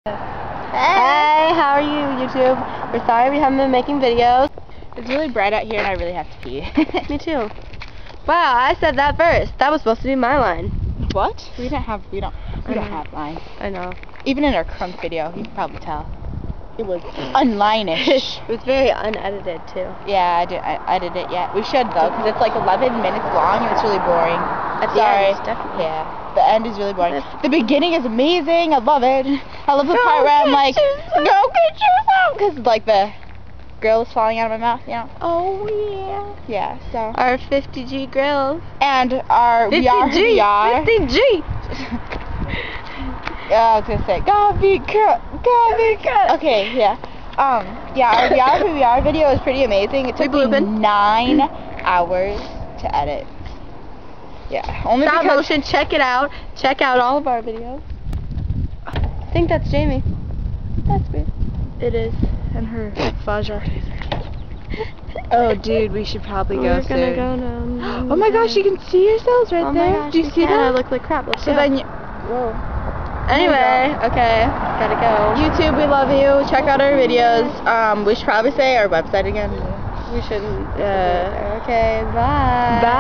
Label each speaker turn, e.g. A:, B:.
A: Hey, how are you, YouTube? We're sorry we haven't been making videos.
B: It's really bright out here and I really have to pee.
A: Me too. Wow, I said that first. That was supposed to be my line.
B: What? We don't have lines.
A: I know.
B: Even in our crunk video, you can probably tell. It was unline-ish.
A: It was very unedited too.
B: Yeah, I did it yet. We should though, because it's like 11 minutes long and it's really boring.
A: At the end, definitely.
B: Yeah, the end is really boring. The beginning is amazing. I love it. I love the part where I'm like, go get yourself, because like the grill is falling out of my mouth, you know?
A: Oh yeah.
B: Yeah, so.
A: Our 50G grills.
B: And our
A: 50G. 50G.
B: I was gonna say, gotta be cut. Okay, yeah. Yeah, our VR video is pretty amazing. It took me 9 hours to edit. Yeah, only
A: Stop
B: because
A: motion, check it out. Check out all of our videos. I think that's Jamie. That's me. It is. And her Faja.
B: Oh, dude, we should probably go soon.
A: We're gonna go now.
B: Oh my gosh, you can see yourselves right there.
A: Gosh,
B: do you see that?
A: I look like crap. Let's
B: So
A: go.
B: then
A: Whoa. Anyway, okay, gotta go.
B: YouTube, we love you. Check out our videos. We should probably say our website again.
A: We shouldn't.
B: Okay, bye.
A: Bye.